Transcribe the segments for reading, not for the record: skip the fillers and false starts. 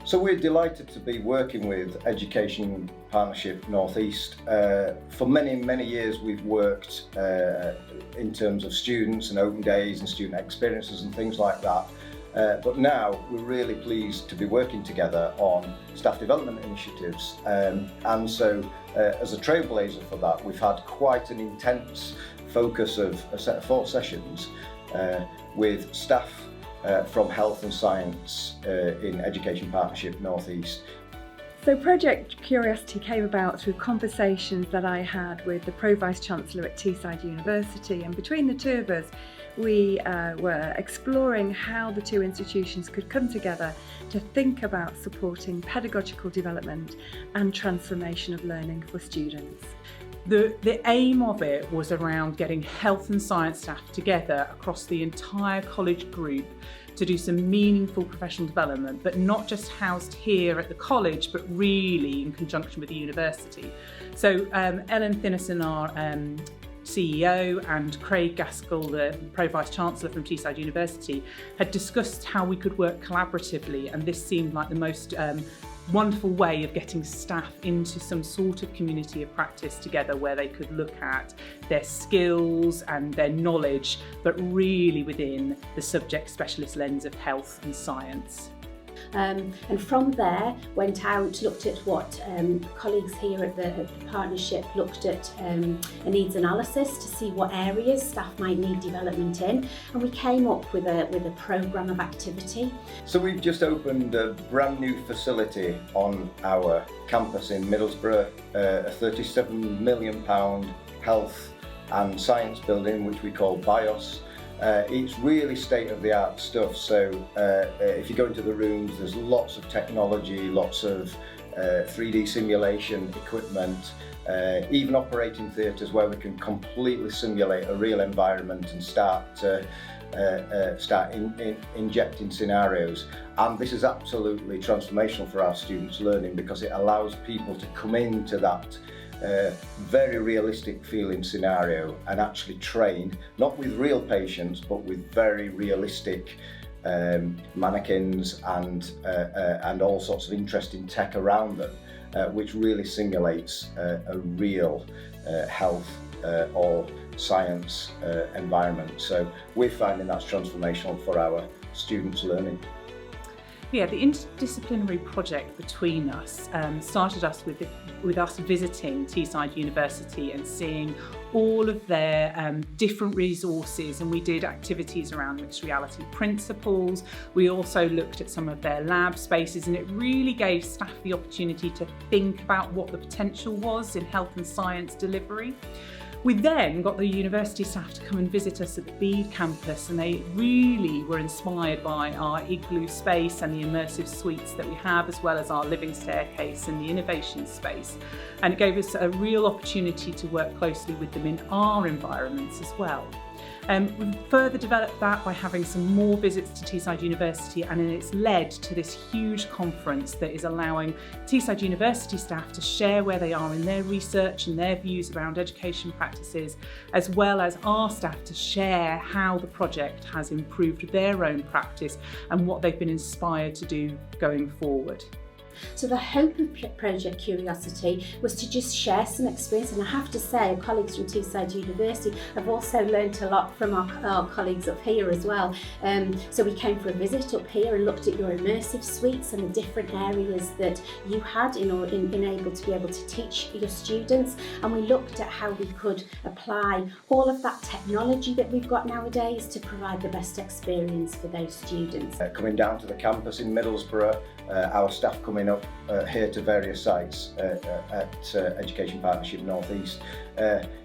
So we're delighted to be working with Education Partnership North East. For many years we've worked in terms of students and open days and student experiences and things like that. But now we're really pleased to be working together on staff development initiatives. And so as a trailblazer for that, we've had quite an intense focus of a set of 4 sessions with staff from health and science in Education Partnership North East. So Project Curiosity came about through conversations that I had with the Pro-Vice Chancellor at Teesside University, and between the two of us we were exploring how the two institutions could come together to think about supporting pedagogical development and transformation of learning for students. The aim of it was around getting health and science staff together across the entire college group to do some meaningful professional development, but not just housed here at the college, but really in conjunction with the university. So Ellen Thinnison, our CEO, and Craig Gaskell, the Pro-Vice Chancellor from Teesside University, had discussed how we could work collaboratively, and this seemed like the most wonderful way of getting staff into some sort of community of practice together where they could look at their skills and their knowledge, but really within the subject specialist lens of health and science. And from there went out, looked at what colleagues here at the partnership looked at a needs analysis to see what areas staff might need development in, and we came up with a programme of activity. So we've just opened a brand new facility on our campus in Middlesbrough, a £37 million health and science building which we call BIOS. It's really state-of-the-art stuff, so if you go into the rooms there's lots of technology, lots of 3D simulation equipment, even operating theatres where we can completely simulate a real environment and start injecting scenarios. And this is absolutely transformational for our students' learning because it allows people to come into that very realistic feeling scenario and actually train, not with real patients, but with very realistic mannequins and all sorts of interesting tech around them, which really simulates a real health or science environment. So we're finding that's transformational for our students' learning. Yeah, the interdisciplinary project between us started us with us visiting Teesside University and seeing all of their different resources, and we did activities around mixed reality principles. We also looked at some of their lab spaces, and it really gave staff the opportunity to think about what the potential was in health and science delivery. We then got the university staff to come and visit us at the Bede campus, and they really were inspired by our igloo space and the immersive suites that we have, as well as our living staircase and the innovation space. And it gave us a real opportunity to work closely with them in our environments as well. We've further developed that by having some more visits to Teesside University, and it's led to this huge conference that is allowing Teesside University staff to share where they are in their research and their views around education practices, as well as our staff to share how the project has improved their own practice and what they've been inspired to do going forward. So the hope of Project Curiosity was to just share some experience, and I have to say our colleagues from Teesside University have also learnt a lot from our colleagues up here as well. So we came for a visit up here and looked at your immersive suites and the different areas that you had in able to be able to teach your students, and we looked at how we could apply all of that technology that we've got nowadays to provide the best experience for those students. Coming down to the campus in Middlesbrough, our staff coming up here to various sites at Education Partnership North East.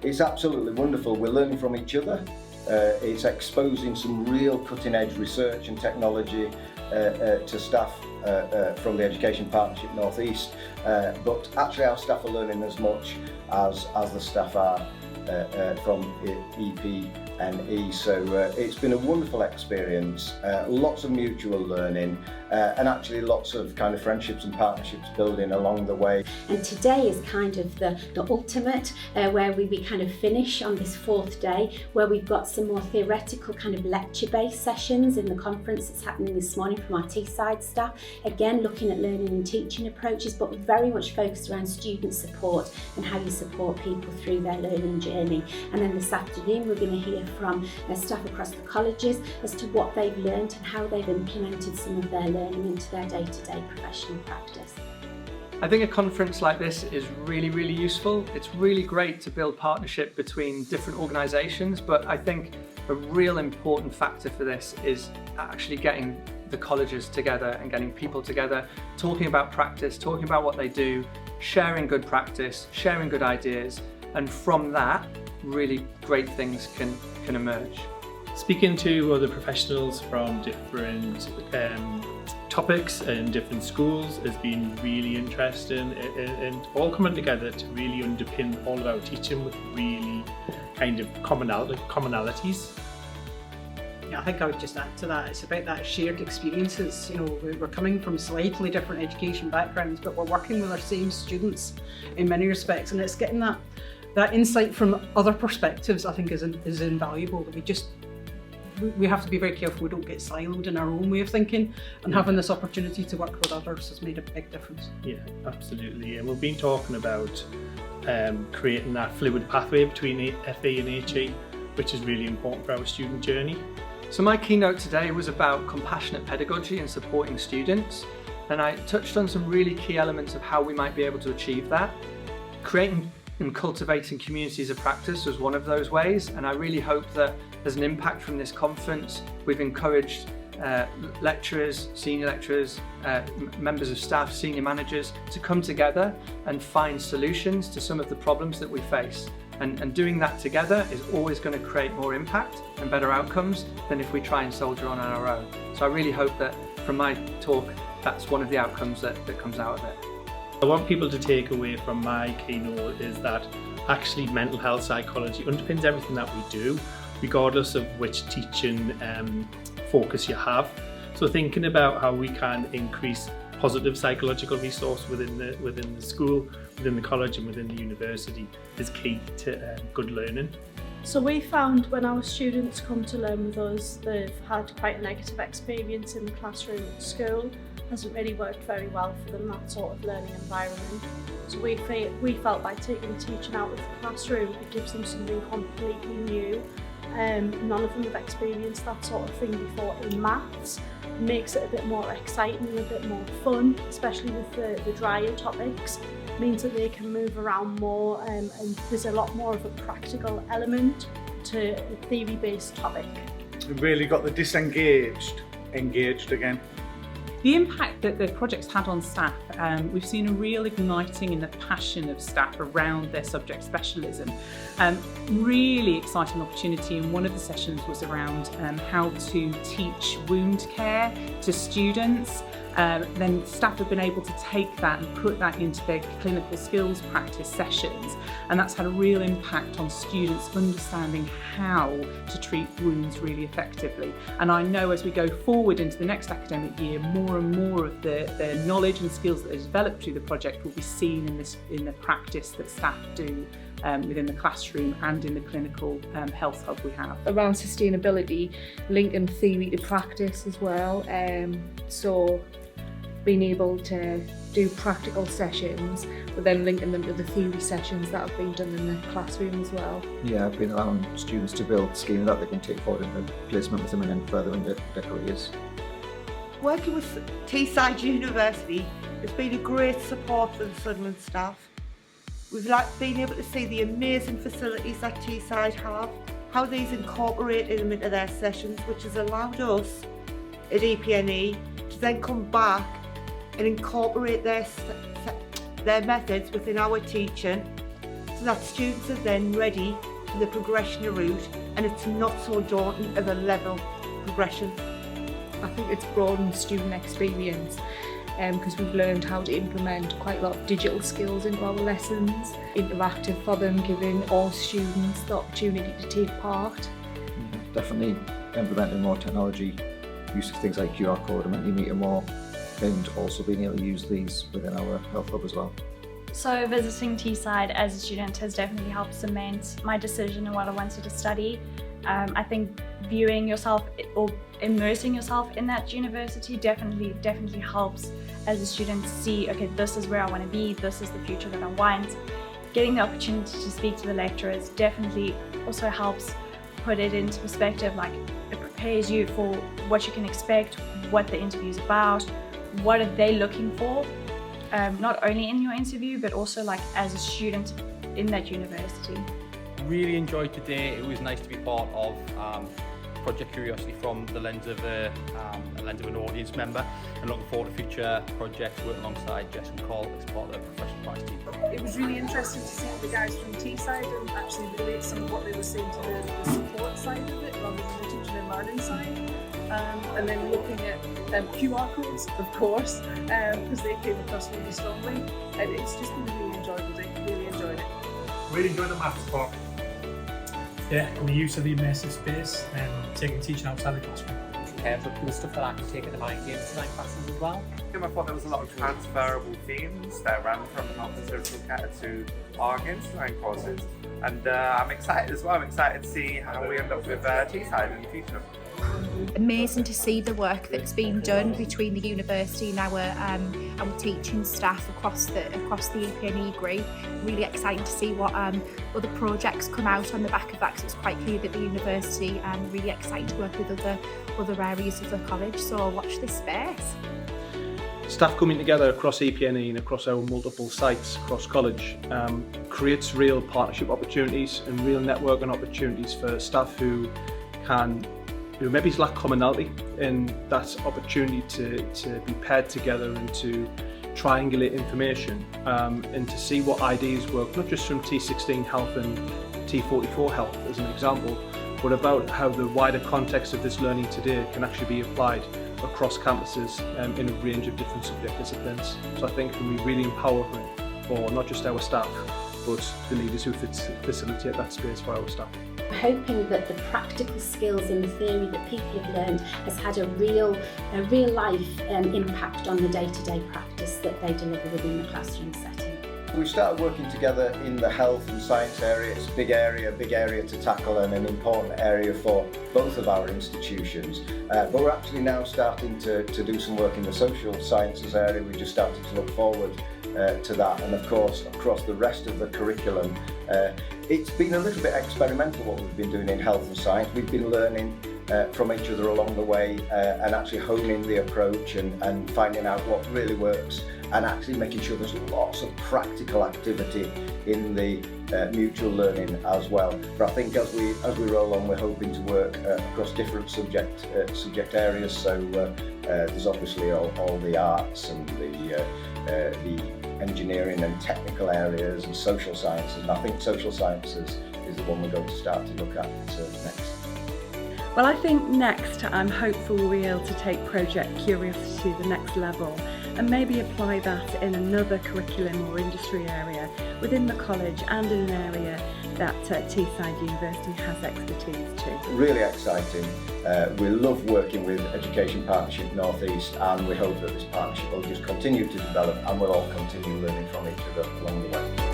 It's absolutely wonderful. We're learning from each other. It's exposing some real cutting-edge research and technology to staff from the Education Partnership North East, but actually our staff are learning as much as the staff are from EP&E. So it's been a wonderful experience, lots of mutual learning, and actually lots of kind of friendships and partnerships building along the way. And today is kind of the ultimate, where we kind of finish on this fourth day, where we've got some more theoretical kind of lecture-based sessions in the conference that's happening this morning from our Teesside staff. Again, looking at learning and teaching approaches, but very much focused around student support and how you support people through their learning journey. And then this afternoon, we're going to hear from staff across the colleges as to what they've learned and how they've implemented some of their learning into their day-to-day professional practice. I think a conference like this is really, really useful. It's really great to build partnership between different organisations, but I think a real important factor for this is actually getting the colleges together and getting people together, talking about practice, talking about what they do, sharing good practice, sharing good ideas, and from that, really great things can emerge. Speaking to other professionals from different topics and different schools has been really interesting, and all coming together to really underpin all of our teaching with really kind of commonalities. Yeah, I think I would just add to that. It's about that shared experiences. You know, we're coming from slightly different education backgrounds, but we're working with our same students in many respects, and it's getting that insight from other perspectives. I think is invaluable. That we have to be very careful we don't get siloed in our own way of thinking, and having this opportunity to work with others has made a big difference. Yeah, absolutely. And we've been talking about creating that fluid pathway between FE and HE, which is really important for our student journey. So my keynote today was about compassionate pedagogy and supporting students, and I touched on some really key elements of how we might be able to achieve that. Creating and cultivating communities of practice was one of those ways, and I really hope that there's an impact from this conference. We've encouraged lecturers, senior lecturers, members of staff, senior managers to come together and find solutions to some of the problems that we face. And doing that together is always going to create more impact and better outcomes than if we try and soldier on our own. So I really hope that from my talk, that's one of the outcomes that comes out of it. I want people to take away from my keynote is that actually mental health psychology underpins everything that we do, regardless of which teaching focus you have. So thinking about how we can increase positive psychological resource within the school, within the college and within the university is key to good learning. So we found when our students come to learn with us, they've had quite a negative experience in the classroom at school. Hasn't really worked very well for them, that sort of learning environment. So we felt by taking teaching out of the classroom, it gives them something completely new. None of them have experienced that sort of thing before in maths. It makes it a bit more exciting and a bit more fun, especially with the drier topics. It means that they can move around more, and there's a lot more of a practical element to a theory-based topic. We've really got the disengaged engaged again. The impact that the project's had on staff, we've seen a real igniting in the passion of staff around their subject specialism. Really exciting opportunity, and one of the sessions was around how to teach wound care to students. Then staff have been able to take that and put that into their clinical skills practice sessions, and that's had a real impact on students understanding how to treat wounds really effectively. And I know as we go forward into the next academic year, more and more of the knowledge and skills that are developed through the project will be seen in the practice that staff do within the classroom and in the clinical health hub we have. Around sustainability, linking theory to practice as well. So being able to do practical sessions, but then linking them to the theory sessions that have been done in the classroom as well. Yeah, I've been allowing students to build schemes that they can take forward in the placement with them and then further in their careers. Working with Teesside University has been a great support for the Sunderland staff. We've been able to see the amazing facilities that Teesside have, how these incorporated them into their sessions, which has allowed us at EP&E to then come back and incorporate their methods within our teaching, so that students are then ready for the progression route, and it's not so daunting of a level progression. I think it's broadened student experience because we've learned how to implement quite a lot of digital skills into our lessons, interactive for them, giving all students the opportunity to take part. Definitely implementing more technology, use of things like QR code and Mentimeter more, and also being able to use these within our health hub as well. So visiting Teesside as a student has definitely helped cement my decision on what I wanted to study. I think viewing yourself or immersing yourself in that university definitely helps as a student to see, okay, this is where I want to be, this is the future that I want. Getting the opportunity to speak to the lecturers definitely also helps put it into perspective, like it prepares you for what you can expect, what the interview is about, what are they looking for, not only in your interview but also like as a student in that university. Really enjoyed today. It was nice to be part of Project Curiosity from the lens of an audience member, and looking forward to future projects working alongside Jess and Cole as part of the professional practice team. It was really interesting to see the guys from Teesside and actually relate some of what they were saying to the support side of it rather than the teaching and learning side. And then looking at QR codes, of course, because they came across really strongly. And it's just been a really enjoyable day, really enjoyed it. Really enjoyed the maths part. Yeah, and the use of the immersive space and taking teaching outside the classroom. But cool stuff that I can take in the mind game design classes as well. I thought there was a lot of transferable themes that ran from health and social care to our game design courses. And I'm excited as well. I'm excited to see how we end up with Teesside in the future. Amazing to see the work that's been done between the university and our teaching staff across the EP&E group. Really exciting to see what other projects come out on the back of that, because it's quite clear that the university really excited to work with other areas of the college, so watch this space. Staff coming together across EP&E and across our multiple sites across college creates real partnership opportunities and real networking opportunities for staff who maybe lack commonality, and that opportunity to be paired together and to triangulate information and to see what ideas work, not just from T16 health and T44 health as an example, but about how the wider context of this learning today can actually be applied across campuses in a range of different subject disciplines. So I think it can be really empowering for not just our staff, but the leaders who facilitate that space for our staff. Hoping that the practical skills and the theory that people have learned has had a real life impact on the day-to-day practice that they deliver within the classroom setting. We started working together in the health and science area. It's a big area to tackle and an important area for both of our institutions. But we're actually now starting to do some work in the social sciences area. We just started to look forward to that, and of course across the rest of the curriculum. It's been a little bit experimental what we've been doing in health and science. We've been learning from each other along the way and actually honing the approach and finding out what really works, and actually making sure there's lots of practical activity in the mutual learning as well. But I think as we roll on, we're hoping to work across different subject areas. So there's obviously all the arts and the engineering and technical areas and social sciences, and I think social sciences is the one we're going to start to look at next. Well, I think next I'm hopeful we'll be able to take Project Curiosity to the next level and maybe apply that in another curriculum or industry area within the college and in an area that Teesside University has expertise to. Really exciting. We love working with Education Partnership North East, and we hope that this partnership will just continue to develop and we'll all continue learning from each other along the way.